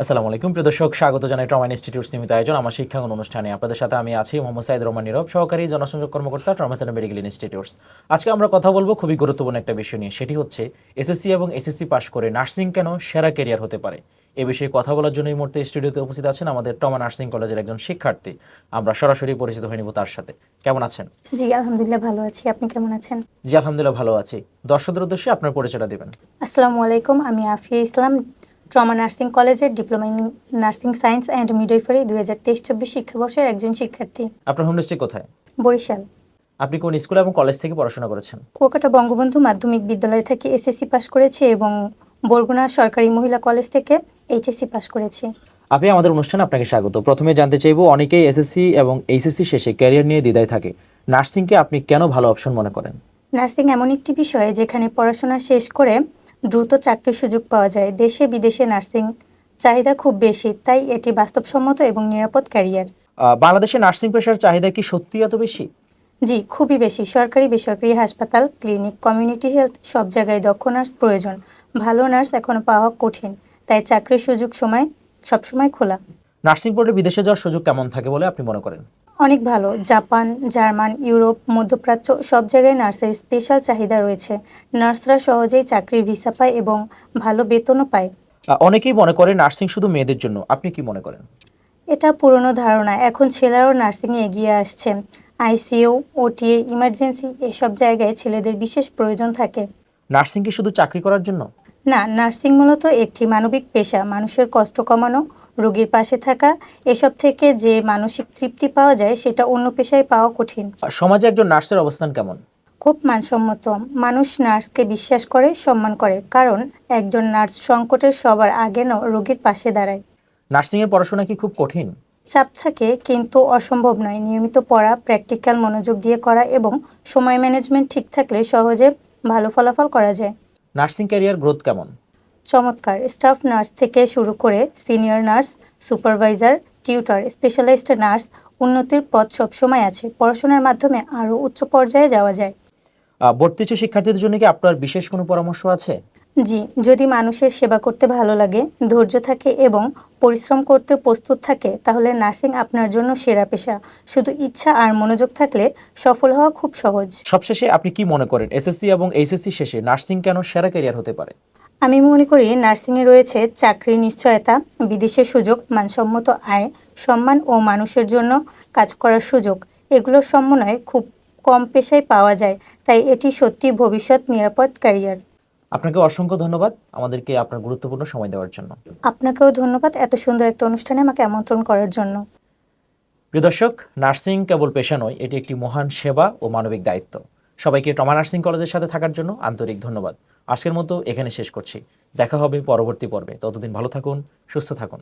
আসসালামু আলাইকুম প্রিয় দর্শক, স্বাগত জানাই ট্রমা ইনস্টিটিউট নিয়মিত আয়োজন আমার শিক্ষাঙ্গন অনুষ্ঠানে। আপনাদের সাথে আমি আছি মোহাম্মদ সাইদ রহমান নীরব, সহকারী জনসংযোগ কর্মকর্তা ট্রমা সেন্টার মেডিকেল ইনস্টিটিউটস। আজকে আমরা কথা বলবো খুবই গুরুত্বপূর্ণ একটা বিষয় নিয়ে, সেটি হচ্ছে এসএসসি এবং এসএসসি পাশ করে নার্সিং কেন সেরা ক্যারিয়ার হতে পারে। এ বিষয়ে কথা বলার জন্য এই মুহূর্তে স্টুডিওতে উপস্থিত আছেন আমাদের ট্রমা নার্সিং কলেজের একজন শিক্ষার্থী। আমরা সরাসরি পরিচিত হয়ে নিব তার সাথে। কেমন আছেন? জি আলহামদুলিল্লাহ ভালো আছি, আপনি কেমন আছেন? জি আলহামদুলিল্লাহ ভালো আছি। দর্শকদের উদ্দেশ্যে আপনার পরিচয়টা দিবেন। আসসালামু আলাইকুম, আমি আফিয়া ইসলাম, ট্রমা নার্সিং কলেজের diploma in nursing science and midwifery 2023-24 শিক্ষাবর্ষের একজন শিক্ষার্থী। আপনার হোম ডিস্ট্রিক্ট কোথায়? বরিশাল। আপনি কোন স্কুল এবং কলেজ থেকে পড়াশোনা করেছেন? কুয়াকাটা বঙ্গবন্ধু মাধ্যমিক বিদ্যালয় থেকে এসএসসি পাশ করেছি এবং বরগুনা সরকারি মহিলা কলেজ থেকে এইচএসসি পাশ করেছি। আপনি আমাদের অনুষ্ঠানে আপনাকে স্বাগত। প্রথমে জানতে চাইবো, অনেকেই এসএসসি এবং এইচএসসি শেষে ক্যারিয়ার নিয়ে দ্বিধায় থাকে। নার্সিংকে আপনি কেন ভালো অপশন মনে করেন? নার্সিং এমন একটি বিষয় যেখানে পড়াশোনা শেষ করে দ্রুত চাকরির সুযোগ পাওয়া যায়। দেশে বিদেশে নার্সিং চাহিদা খুব বেশি, তাই এটি বাস্তবসম্মত এবং নিরাপদ ক্যারিয়ার। বাংলাদেশে নার্সিং পেশার চাহিদা কি সত্যি এত বেশি? জি, খুবই বেশি। সরকারি বেসরকারি হাসপাতাল, ক্লিনিক, কমিউনিটি হেলথ সব জায়গায় দক্ষ নার্স প্রয়োজন। ভালো নার্স এখন পাওয়া কঠিন, তাই চাকরির সুযোগ সবসময় খোলা। নার্সিং পড়লে বিদেশে যাওয়ার সুযোগ কেমন থাকে বলে আপনি মনে করেন? অনেক ভালো। জাপান, জার্মান, ইউরোপ, মধ্যপ্রাচ্য সব জায়গায় নার্সের স্পেশাল চাহিদা রয়েছে। নার্সরা সহজেই চাকরির ভিসা পায় এবং ভালো বেতনও পায়। অনেকেই মনে করে নার্সিং শুধু মেয়েদের জন্য, আপনি কি মনে করেন? এটা পুরনো ধারণা। এখন ছেলেরাও নার্সিংয়ে এগিয়ে আসছে। আইসিইউ, ওটিএ, ইমার্জেন্সি এসব জায়গায় ছেলেদের বিশেষ প্রয়োজন থাকে। নার্সিং কি শুধু চাকরি করার জন্য? না, নার্সিং মূলত একটি মানবিক পেশা। মানুষের কষ্ট কমানো, রোগীর পাশে থাকা, এসব থেকে যে মানসিক তৃপ্তি পাওয়া যায় সেটা অন্য পেশায় পাওয়া কঠিন। সমাজে একজন নার্সের অবস্থান কেমন? খুব মানসম্মত। মানুষ নার্সকে বিশ্বাস করে, সম্মান করে, কারণ একজন নার্স সংকটের সবার আগে রোগীর পাশে দাঁড়ায়। নার্সিং এর পড়াশোনা কি খুব কঠিন? চাপ থাকে, কিন্তু অসম্ভব নয়। নিয়মিত পড়া, প্র্যাকটিক্যাল মনোযোগ দিয়ে করা এবং সময় ম্যানেজমেন্ট ঠিক থাকলে সহজে ভালো ফলাফল করা যায়। নার্সিং ক্যারিয়ার গ্রোথ কেমন? চমৎকার। স্টাফ নার্স থেকে শুরু করে senior nurse, supervisor, tutor, specialised nurse, উন্নতির পথ সবসময় আছে। পড়াশোনার মাধ্যমে আরও উচ্চ পর্যায়ে যাওয়া যায়। ভর্তি ইচ্ছুক শিক্ষার্থীদের জন্য কি আপনার বিশেষ কোনো পরামর্শ আছে? জি, যদি মানুষের সেবা করতে ভালো লাগে, ধৈর্য থাকে এবং পরিশ্রম করতে প্রস্তুত থাকে, তাহলে নার্সিং আপনার জন্য সেরা পেশা। শুধু ইচ্ছা আর মনোযোগ থাকলে সফল হওয়া খুব সহজ। সবশেষে আপনি কি মনে করেন, এসএসসি এবং এইচএসসি শেষে নার্সিং কেন সেরা ক্যারিয়ার হতে পারে? আমি মনে করি নার্সিংয়ে রয়েছে চাকরির নিশ্চয়তা, বিদেশের সুযোগ, মানসম্মত আয়, সম্মান ও মানুষের জন্য কাজ করার সুযোগ। এগুলোর সমন্বয়ে খুব কম পেশায় পাওয়া যায়, তাই এটি সত্যি ভবিষ্যৎ নিরাপদ ক্যারিয়ার। আপনাকে অসংখ্য ধন্যবাদ আমাদেরকে আপনার গুরুত্বপূর্ণ সময় দেওয়ার জন্য। আপনাকেও ধন্যবাদ এত সুন্দর একটা অনুষ্ঠানে আমাকে আমন্ত্রণ করার জন্য। প্রিয় দর্শক, নার্সিং কেবল পেশা নয়, এটি একটি মহান সেবা ও মানবিক দায়িত্ব। সবাইকে ট্রমা নার্সিং কলেজের সাথে থাকার জন্য আন্তরিক ধন্যবাদ। আজকের মতো এখানে শেষ করছি। দেখা হবে পরবর্তী পর্বে। ততদিন ভালো থাকুন, সুস্থ থাকুন।